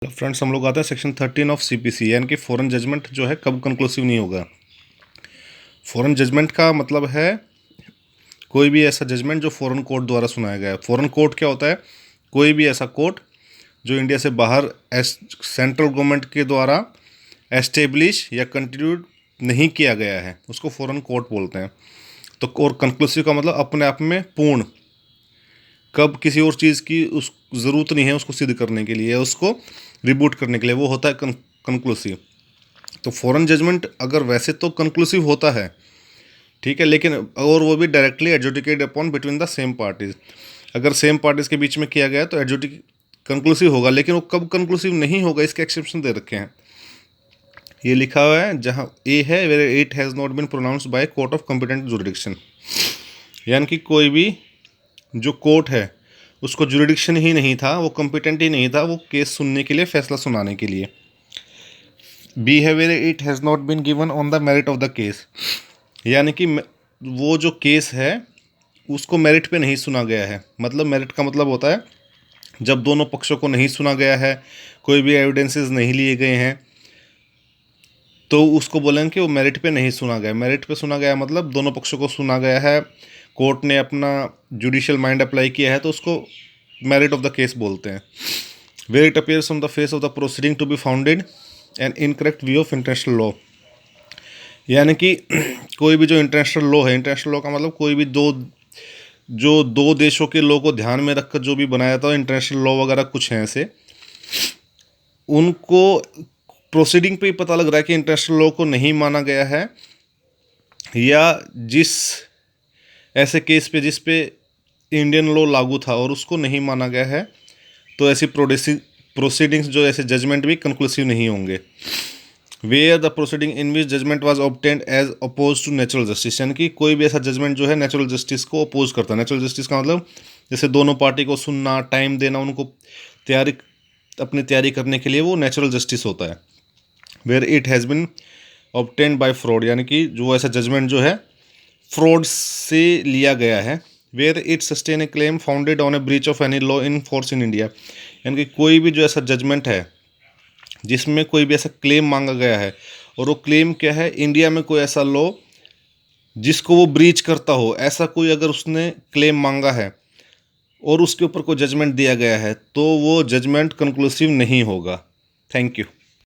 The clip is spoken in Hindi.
फ्रेंड्स, हम लोग आते हैं सेक्शन 13 ऑफ सीपीसी, यानी कि फॉरेन जजमेंट जो है कब कंक्लूसिव नहीं होगा। फॉरेन जजमेंट का मतलब है कोई भी ऐसा जजमेंट जो फॉरेन कोर्ट द्वारा सुनाया गया है। फॉरेन कोर्ट क्या होता है? कोई भी ऐसा कोर्ट जो इंडिया से बाहर सेंट्रल गवर्नमेंट के द्वारा एस्टेब्लिश या कंटिन्यूड नहीं किया गया है, उसको फॉरेन कोर्ट बोलते हैं। तो और कंक्लूसिव का मतलब अपने आप में पूर्ण, कब किसी और चीज़ की उस ज़रूरत नहीं है उसको सिद्ध करने के लिए, उसको रिबूट करने के लिए, वो होता है कंक्लूसिव। तो फॉरेन जजमेंट अगर वैसे तो कंक्लूसिव होता है, ठीक है, लेकिन और वो भी directly adjudicate upon between the same parties. अगर सेम पार्टीज के बीच में किया गया तो एडजुडिक कंक्लूसिव होगा, लेकिन वो कब कंक्लूसिव नहीं होगा इसके एक्सेप्शन दे रखे हैं। ये लिखा हुआ है जहाँ ए है, where it has not been pronounced by court of competent jurisdiction, यानी कि कोई भी जो कोर्ट है उसको जुरिडिक्शन ही नहीं था, वो कॉम्पिटेंट ही नहीं था वो केस सुनने के लिए, फैसला सुनाने के लिए। बी है, where it has not been given on the merit of the case, यानी कि वो जो केस है उसको मेरिट पे नहीं सुना गया है। मतलब मेरिट का मतलब होता है जब दोनों पक्षों को नहीं सुना गया है, कोई भी एविडेंसेस नहीं लिए गए हैं, तो उसको बोलेंगे कि वो मेरिट पे नहीं सुना गया। मेरिट पे सुना गया मतलब दोनों पक्षों को सुना गया है, कोर्ट ने अपना जुडिशियल माइंड अप्लाई किया है, तो उसको मेरिट ऑफ द केस बोलते हैं। Where it appears on the face of the proceeding to be founded an incorrect view of international law, यानी कि कोई भी जो इंटरनेशनल लॉ है, इंटरनेशनल लॉ का मतलब कोई भी दो देशों के लॉ को ध्यान में रखकर जो भी बनाया था, इंटरनेशनल लॉ वगैरह कुछ हैं ऐसे, उनको प्रोसीडिंग पे ही पता लग रहा है कि इंटरनेशनल लॉ को नहीं माना गया है, या जिस ऐसे केस पे जिस पे इंडियन लॉ लागू था और उसको नहीं माना गया है, तो ऐसी प्रोसीडिंग्स जो ऐसे जजमेंट भी कंक्लूसिव नहीं होंगे। Where the proceeding in which judgment was obtained as oppose to natural justice, यानी कि कोई भी ऐसा जजमेंट जो है नेचुरल जस्टिस को अपोज करता है। नेचुरल जस्टिस का मतलब जैसे दोनों पार्टी को सुनना, टाइम देना, उनको अपनी तैयारी करने के लिए, वो नेचुरल जस्टिस होता है। Where it has been obtained by fraud, यानी कि जो ऐसा जजमेंट जो है फ्रॉड से लिया गया है। Where it sustain a claim founded on a breach of any law in force in India, यानी कि कोई भी जो ऐसा जजमेंट है जिसमें कोई भी ऐसा क्लेम मांगा गया है, और वो क्लेम क्या है, इंडिया में कोई ऐसा लॉ जिसको वो ब्रीच करता हो, ऐसा कोई अगर उसने क्लेम मांगा है और उसके ऊपर कोई जजमेंट दिया गया है, तो वो जजमेंट कंक्लूसिव नहीं होगा। Thank you.